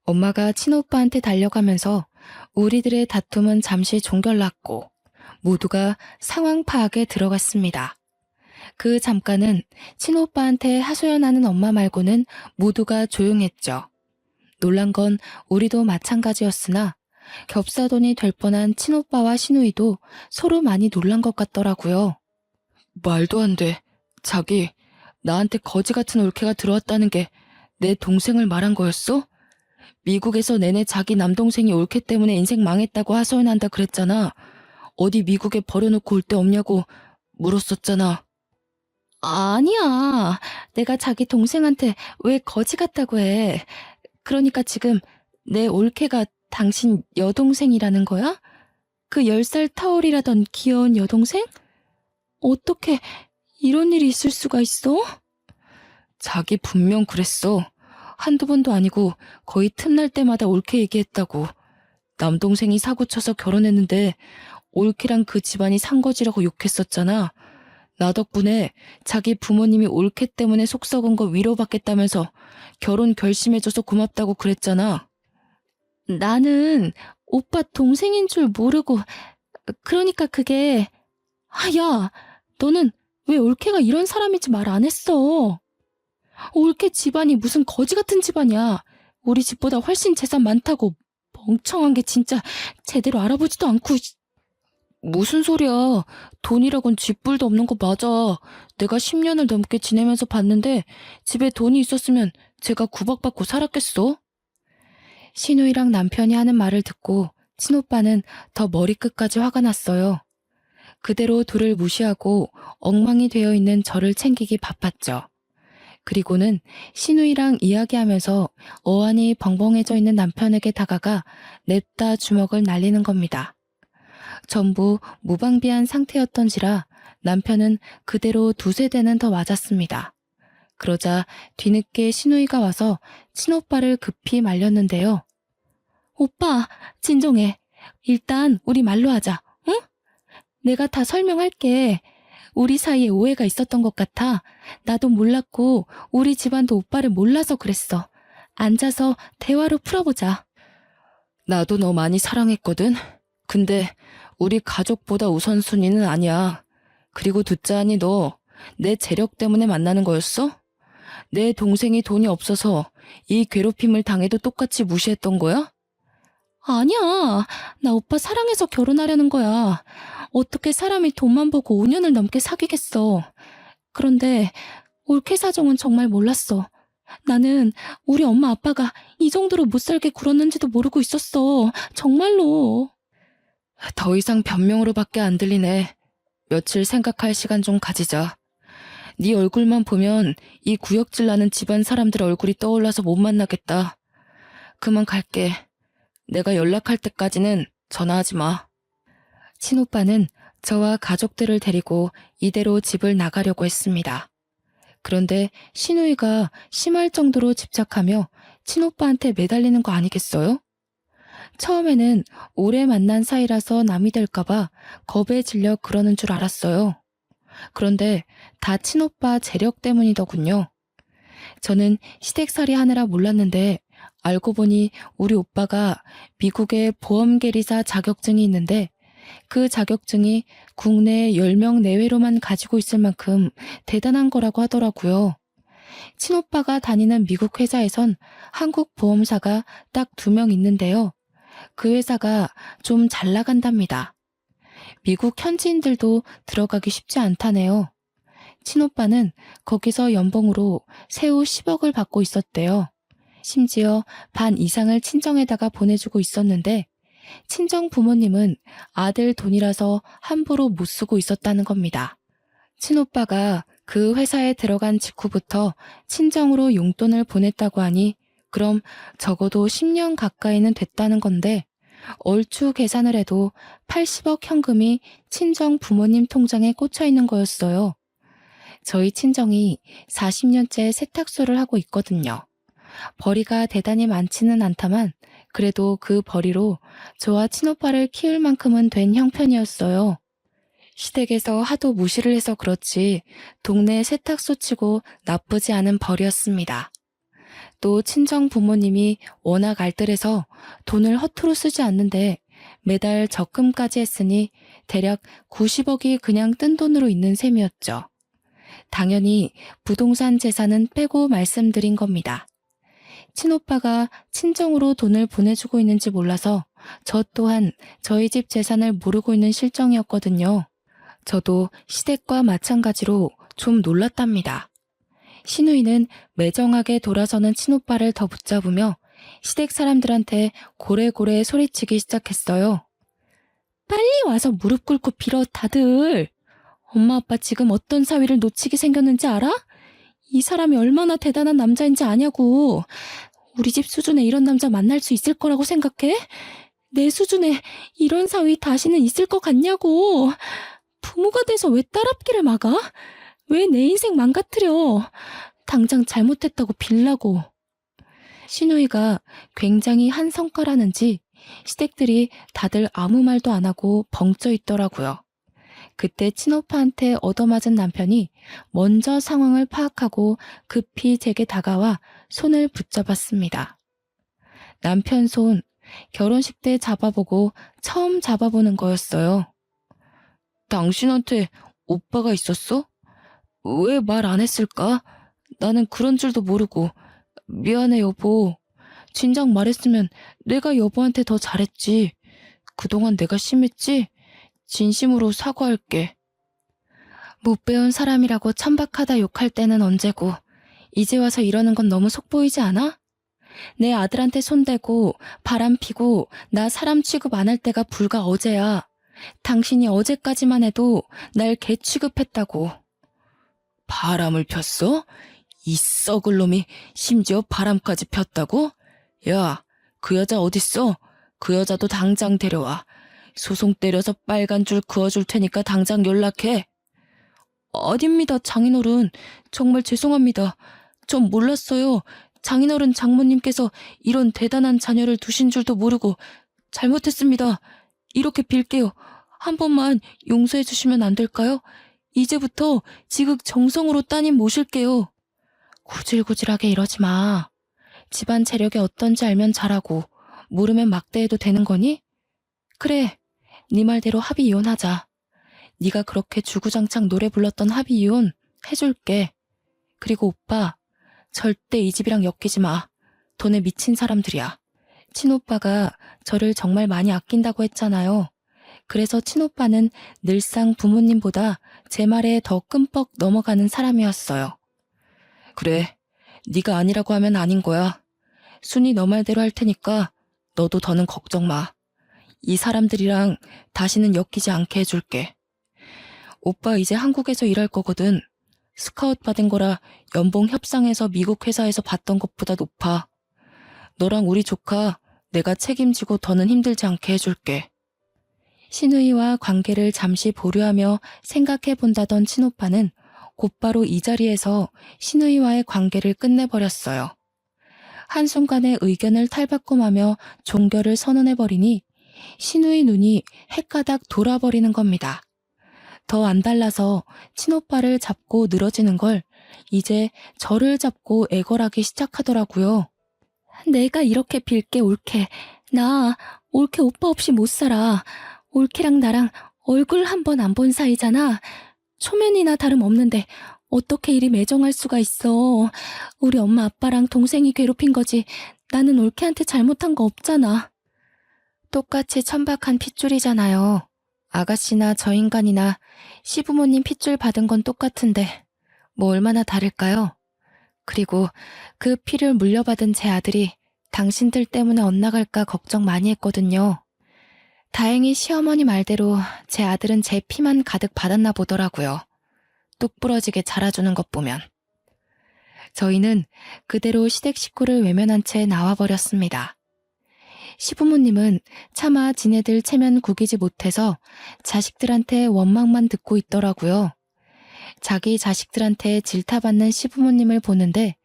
엄마가 친오빠한테 달려가면서 우리들의 다툼은 잠시 종결났고 모두가 상황 파악에 들어갔습니다. 그 잠깐은 친오빠한테 하소연하는 엄마 말고는 모두가 조용했죠. 놀란 건 우리도 마찬가지였으나 겹사돈이 될 뻔한 친오빠와 시누이도 서로 많이 놀란 것 같더라고요. 말도 안 돼. 자기, 나한테 거지 같은 올케가 들어왔다는 게 내 동생을 말한 거였어? 미국에서 내내 자기 남동생이 올케 때문에 인생 망했다고 하소연한다 그랬잖아. 어디 미국에 버려놓고 올 데 없냐고 물었었잖아. 아니야. 내가 자기 동생한테 왜 거지 같다고 해. 그러니까 지금 내 올케가 당신 여동생이라는 거야? 그 10살 타올이라던 귀여운 여동생? 어떻게 이런 일이 있을 수가 있어? 자기 분명 그랬어. 한두 번도 아니고 거의 틈날 때마다 올케 얘기했다고. 남동생이 사고쳐서 결혼했는데 올케랑 그 집안이 산거지라고 욕했었잖아. 나 덕분에 자기 부모님이 올케 때문에 속 썩은 거 위로받겠다면서 결혼 결심해줘서 고맙다고 그랬잖아. 나는 오빠 동생인 줄 모르고, 그러니까 그게, 야, 너는 왜 올케가 이런 사람인지 말 안 했어? 올케 집안이 무슨 거지 같은 집안이야. 우리 집보다 훨씬 재산 많다고. 멍청한 게 진짜 제대로 알아보지도 않고. 무슨 소리야. 돈이라곤 쥐뿔도 없는 거 맞아. 내가 10년을 넘게 지내면서 봤는데 집에 돈이 있었으면 제가 구박받고 살았겠어? 신우이랑 남편이 하는 말을 듣고 친오빠는 더 머리끝까지 화가 났어요. 그대로 둘을 무시하고 엉망이 되어 있는 저를 챙기기 바빴죠. 그리고는 신우이랑 이야기하면서 어안이 벙벙해져 있는 남편에게 다가가 냅다 주먹을 날리는 겁니다. 전부 무방비한 상태였던지라 남편은 그대로 두세 대는 더 맞았습니다. 그러자 뒤늦게 신우이가 와서 친오빠를 급히 말렸는데요. 오빠, 진정해. 일단 우리 말로 하자, 응? 내가 다 설명할게. 우리 사이에 오해가 있었던 것 같아. 나도 몰랐고 우리 집안도 오빠를 몰라서 그랬어. 앉아서 대화로 풀어보자. 나도 너 많이 사랑했거든. 근데 우리 가족보다 우선순위는 아니야. 그리고 듣자하니 너 내 재력 때문에 만나는 거였어? 내 동생이 돈이 없어서 이 괴롭힘을 당해도 똑같이 무시했던 거야? 아니야. 나 오빠 사랑해서 결혼하려는 거야. 어떻게 사람이 돈만 보고 5년을 넘게 사귀겠어. 그런데 올케 사정은 정말 몰랐어. 나는 우리 엄마 아빠가 이 정도로 못 살게 굴었는지도 모르고 있었어. 정말로. 더 이상 변명으로밖에 안 들리네. 며칠 생각할 시간 좀 가지자. 네 얼굴만 보면 이 구역질 나는 집안 사람들 얼굴이 떠올라서 못 만나겠다. 그만 갈게. 내가 연락할 때까지는 전화하지 마. 친오빠는 저와 가족들을 데리고 이대로 집을 나가려고 했습니다. 그런데 신우이가 심할 정도로 집착하며 친오빠한테 매달리는 거 아니겠어요? 처음에는 오래 만난 사이라서 남이 될까봐 겁에 질려 그러는 줄 알았어요. 그런데 다 친오빠 재력 때문이더군요. 저는 시댁살이 하느라 몰랐는데 알고 보니 우리 오빠가 미국의 보험계리사 자격증이 있는데 그 자격증이 국내 10명 내외로만 가지고 있을 만큼 대단한 거라고 하더라고요. 친오빠가 다니는 미국 회사에선 한국 보험사가 딱 2명 있는데요. 그 회사가 좀 잘 나간답니다. 미국 현지인들도 들어가기 쉽지 않다네요. 친오빠는 거기서 연봉으로 세후 10억을 받고 있었대요. 심지어 반 이상을 친정에다가 보내주고 있었는데 친정 부모님은 아들 돈이라서 함부로 못 쓰고 있었다는 겁니다. 친오빠가 그 회사에 들어간 직후부터 친정으로 용돈을 보냈다고 하니 그럼 적어도 10년 가까이는 됐다는 건데 얼추 계산을 해도 80억 현금이 친정 부모님 통장에 꽂혀 있는 거였어요. 저희 친정이 40년째 세탁소를 하고 있거든요. 벌이가 대단히 많지는 않다만 그래도 그 벌이로 저와 친오빠를 키울 만큼은 된 형편이었어요. 시댁에서 하도 무시를 해서 그렇지 동네 세탁소 치고 나쁘지 않은 벌이었습니다. 또 친정 부모님이 워낙 알뜰해서 돈을 허투루 쓰지 않는데 매달 적금까지 했으니 대략 90억이 그냥 뜬 돈으로 있는 셈이었죠. 당연히 부동산 재산은 빼고 말씀드린 겁니다. 친오빠가 친정으로 돈을 보내주고 있는지 몰라서 저 또한 저희 집 재산을 모르고 있는 실정이었거든요. 저도 시댁과 마찬가지로 좀 놀랐답니다. 신우이는 매정하게 돌아서는 친오빠를 더 붙잡으며 시댁 사람들한테 고래고래 소리치기 시작했어요. 빨리 와서 무릎 꿇고 빌어 다들. 엄마 아빠 지금 어떤 사위를 놓치게 생겼는지 알아? 이 사람이 얼마나 대단한 남자인지 아냐고. 우리 집 수준에 이런 남자 만날 수 있을 거라고 생각해? 내 수준에 이런 사위 다시는 있을 것 같냐고. 부모가 돼서 왜 딸앞길을 막아? 왜 내 인생 망가뜨려? 당장 잘못했다고 빌라고. 신우이가 굉장히 한성가라는지 시댁들이 다들 아무 말도 안 하고 벙쪄 있더라고요. 그때 친오빠한테 얻어맞은 남편이 먼저 상황을 파악하고 급히 제게 다가와 손을 붙잡았습니다. 남편 손, 결혼식 때 잡아보고 처음 잡아보는 거였어요. 당신한테 오빠가 있었어? 왜 말 안 했을까? 나는 그런 줄도 모르고. 미안해 여보. 진작 말했으면 내가 여보한테 더 잘했지. 그동안 내가 심했지? 진심으로 사과할게. 못 배운 사람이라고 천박하다 욕할 때는 언제고 이제 와서 이러는 건 너무 속보이지 않아? 내 아들한테 손대고 바람 피고 나 사람 취급 안 할 때가 불과 어제야. 당신이 어제까지만 해도 날 개 취급했다고. 바람을 폈어? 이 썩을 놈이 심지어 바람까지 폈다고? 야, 그 여자 어딨어? 그 여자도 당장 데려와. 소송 때려서 빨간 줄 그어줄 테니까 당장 연락해. 아닙니다, 장인어른. 정말 죄송합니다. 전 몰랐어요. 장인어른 장모님께서 이런 대단한 자녀를 두신 줄도 모르고 잘못했습니다. 이렇게 빌게요. 한 번만 용서해 주시면 안 될까요? 이제부터 지극정성으로 따님 모실게요. 구질구질하게 이러지 마. 집안 재력이 어떤지 알면 잘하고 모르면 막대해도 되는 거니? 그래, 네 말대로 합의 이혼하자. 네가 그렇게 주구장창 노래 불렀던 합의 이혼 해줄게. 그리고 오빠, 절대 이 집이랑 엮이지 마. 돈에 미친 사람들이야. 친오빠가 저를 정말 많이 아낀다고 했잖아요. 그래서 친오빠는 늘상 부모님보다 제 말에 더 끔뻑 넘어가는 사람이었어요. 그래, 네가 아니라고 하면 아닌 거야. 순이 너 말대로 할 테니까 너도 더는 걱정 마. 이 사람들이랑 다시는 엮이지 않게 해줄게. 오빠 이제 한국에서 일할 거거든. 스카웃 받은 거라 연봉 협상에서 미국 회사에서 받던 것보다 높아. 너랑 우리 조카 내가 책임지고 더는 힘들지 않게 해줄게. 신우이와 관계를 잠시 보류하며 생각해본다던 친오빠는 곧바로 이 자리에서 신우이와의 관계를 끝내버렸어요. 한순간에 의견을 탈바꿈하며 종결을 선언해버리니 신우이 눈이 헷가닥 돌아버리는 겁니다. 더 안 달라서 친오빠를 잡고 늘어지는 걸 이제 저를 잡고 애걸하기 시작하더라고요. 내가 이렇게 빌게 올케. 나 올케 오빠 없이 못 살아. 올케랑 나랑 얼굴 한 번 안 본 사이잖아. 초면이나 다름없는데 어떻게 이리 매정할 수가 있어. 우리 엄마 아빠랑 동생이 괴롭힌 거지. 나는 올케한테 잘못한 거 없잖아. 똑같이 천박한 핏줄이잖아요. 아가씨나 저 인간이나 시부모님 핏줄 받은 건 똑같은데 뭐 얼마나 다를까요? 그리고 그 피를 물려받은 제 아들이 당신들 때문에 엇나갈까 걱정 많이 했거든요. 다행히 시어머니 말대로 제 아들은 제 피만 가득 받았나 보더라고요. 뚝 부러지게 자라주는 것 보면. 저희는 그대로 시댁 식구를 외면한 채 나와버렸습니다. 시부모님은 차마 지네들 체면 구기지 못해서 자식들한테 원망만 듣고 있더라고요. 자기 자식들한테 질타받는 시부모님을 보는데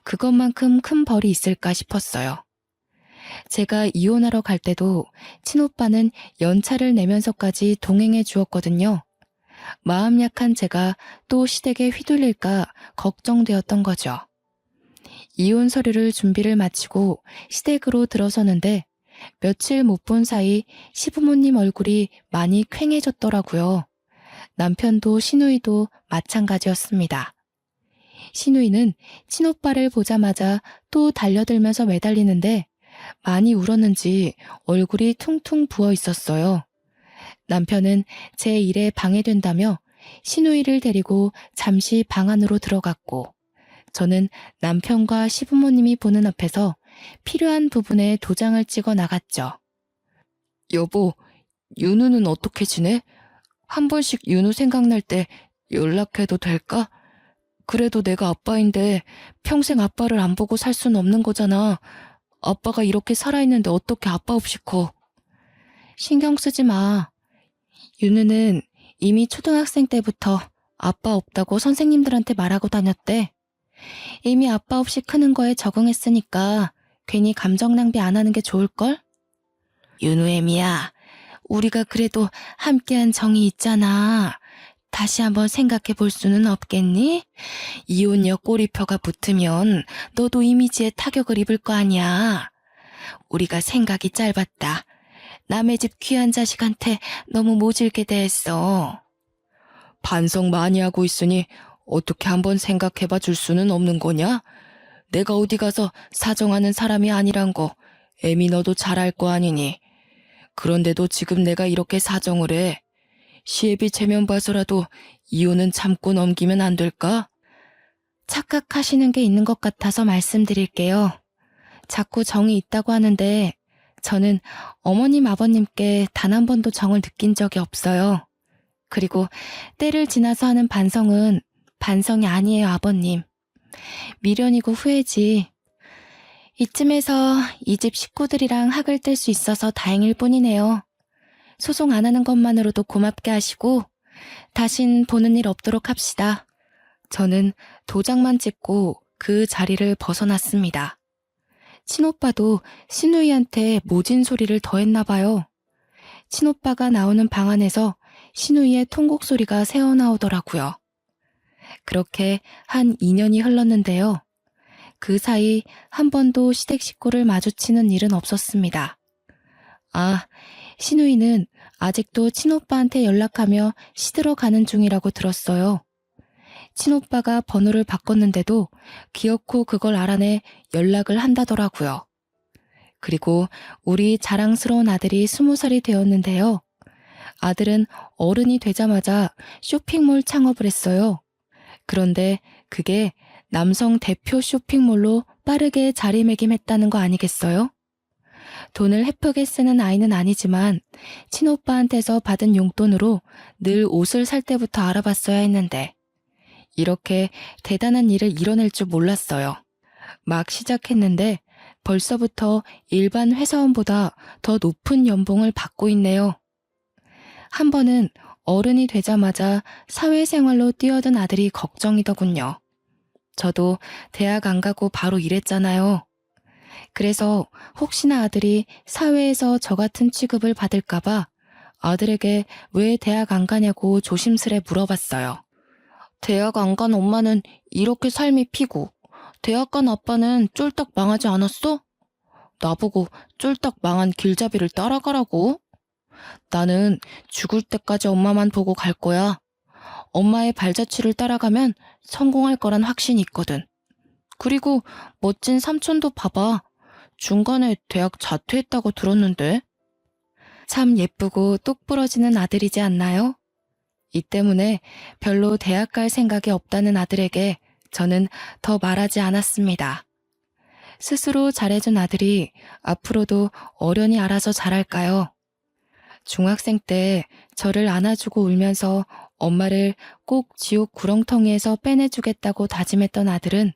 그것만큼 큰 벌이 있을까 싶었어요. 제가 이혼하러 갈 때도 친오빠는 연차를 내면서까지 동행해 주었거든요. 마음 약한 제가 또 시댁에 휘둘릴까 걱정되었던 거죠. 이혼 서류를 준비를 마치고 시댁으로 들어서는데 며칠 못 본 사이 시부모님 얼굴이 많이 퀭해졌더라고요. 남편도 신우이도 마찬가지였습니다. 신우이는 친오빠를 보자마자 또 달려들면서 매달리는데 많이 울었는지 얼굴이 퉁퉁 부어 있었어요. 남편은 제 일에 방해된다며 신우이를 데리고 잠시 방 안으로 들어갔고 저는 남편과 시부모님이 보는 앞에서 필요한 부분에 도장을 찍어 나갔죠. 여보, 윤우는 어떻게 지내? 한 번씩 윤우 생각날 때 연락해도 될까? 그래도 내가 아빠인데 평생 아빠를 안 보고 살 순 없는 거잖아. 아빠가 이렇게 살아있는데 어떻게 아빠 없이 커? 신경 쓰지 마. 윤우는 이미 초등학생 때부터 아빠 없다고 선생님들한테 말하고 다녔대. 이미 아빠 없이 크는 거에 적응했으니까 괜히 감정 낭비 안 하는 게 좋을걸? 윤우애미야, 우리가 그래도 함께한 정이 있잖아. 다시 한번 생각해 볼 수는 없겠니? 이혼녀 꼬리표가 붙으면 너도 이미지에 타격을 입을 거 아니야. 우리가 생각이 짧았다. 남의 집 귀한 자식한테 너무 모질게 대했어. 반성 많이 하고 있으니 어떻게 한번 생각해봐 줄 수는 없는 거냐? 내가 어디 가서 사정하는 사람이 아니란 거 애미 너도 잘 알 거 아니니. 그런데도 지금 내가 이렇게 사정을 해. 시애비 체면 봐서라도 이혼은 참고 넘기면 안 될까? 착각하시는 게 있는 것 같아서 말씀드릴게요. 자꾸 정이 있다고 하는데 저는 어머님 아버님께 단 한 번도 정을 느낀 적이 없어요. 그리고 때를 지나서 하는 반성은 반성이 아니에요, 아버님. 미련이고 후회지. 이쯤에서 이 집 식구들이랑 학을 뗄 수 있어서 다행일 뿐이네요. 소송 안 하는 것만으로도 고맙게 하시고 다신 보는 일 없도록 합시다. 저는 도장만 찍고 그 자리를 벗어났습니다. 친오빠도 신우이한테 모진 소리를 더했나 봐요. 친오빠가 나오는 방 안에서 신우이의 통곡 소리가 새어나오더라고요. 그렇게 한 2년이 흘렀는데요. 그 사이 한 번도 시댁 식구를 마주치는 일은 없었습니다. 아, 신우이는 아직도 친오빠한테 연락하며 시들어 가는 중이라고 들었어요. 친오빠가 번호를 바꿨는데도 기어코 그걸 알아내 연락을 한다더라고요. 그리고 우리 자랑스러운 아들이 20살이 되었는데요. 아들은 어른이 되자마자 쇼핑몰 창업을 했어요. 그런데 그게 남성 대표 쇼핑몰로 빠르게 자리매김했다는 거 아니겠어요? 돈을 헤프게 쓰는 아이는 아니지만 친오빠한테서 받은 용돈으로 늘 옷을 살 때부터 알아봤어야 했는데 이렇게 대단한 일을 이뤄낼 줄 몰랐어요. 막 시작했는데 벌써부터 일반 회사원보다 더 높은 연봉을 받고 있네요. 한 번은 어른이 되자마자 사회생활로 뛰어든 아들이 걱정이더군요. 저도 대학 안 가고 바로 일했잖아요. 그래서 혹시나 아들이 사회에서 저 같은 취급을 받을까봐 아들에게 왜 대학 안 가냐고 조심스레 물어봤어요. 대학 안 간 엄마는 이렇게 삶이 피고 대학 간 아빠는 쫄딱 망하지 않았어? 나보고 쫄딱 망한 길잡이를 따라가라고? 나는 죽을 때까지 엄마만 보고 갈 거야. 엄마의 발자취를 따라가면 성공할 거란 확신이 있거든. 그리고 멋진 삼촌도 봐봐. 중간에 대학 자퇴했다고 들었는데. 참 예쁘고 똑부러지는 아들이지 않나요? 이 때문에 별로 대학 갈 생각이 없다는 아들에게 저는 더 말하지 않았습니다. 스스로 잘해준 아들이 앞으로도 어련히 알아서 잘할까요? 중학생 때 저를 안아주고 울면서 엄마를 꼭 지옥 구렁텅이에서 빼내주겠다고 다짐했던 아들은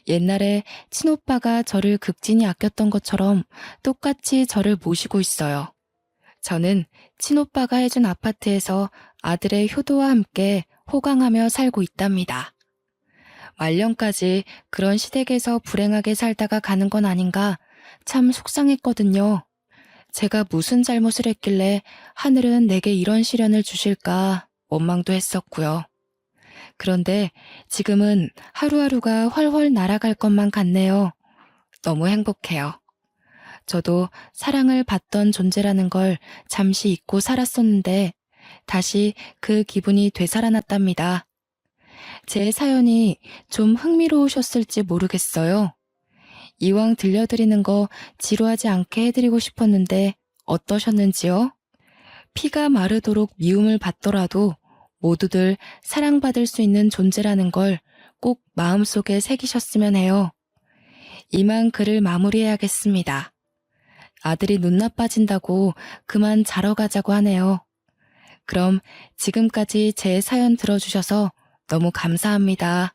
옛날에 친오빠가 저를 극진히 아꼈던 것처럼 똑같이 저를 모시고 있어요. 저는 친오빠가 해준 아파트에서 아들의 효도와 함께 호강하며 살고 있답니다. 말년까지 그런 시댁에서 불행하게 살다가 가는 건 아닌가 참 속상했거든요. 제가 무슨 잘못을 했길래 하늘은 내게 이런 시련을 주실까 원망도 했었고요. 그런데 지금은 하루하루가 훨훨 날아갈 것만 같네요. 너무 행복해요. 저도 사랑을 받던 존재라는 걸 잠시 잊고 살았었는데 다시 그 기분이 되살아났답니다. 제 사연이 좀 흥미로우셨을지 모르겠어요. 이왕 들려드리는 거 지루하지 않게 해드리고 싶었는데 어떠셨는지요? 피가 마르도록 미움을 받더라도 모두들 사랑받을 수 있는 존재라는 걸 꼭 마음속에 새기셨으면 해요. 이만 글을 마무리해야겠습니다. 아들이 눈 나빠진다고 그만 자러 가자고 하네요. 그럼 지금까지 제 사연 들어주셔서 너무 감사합니다.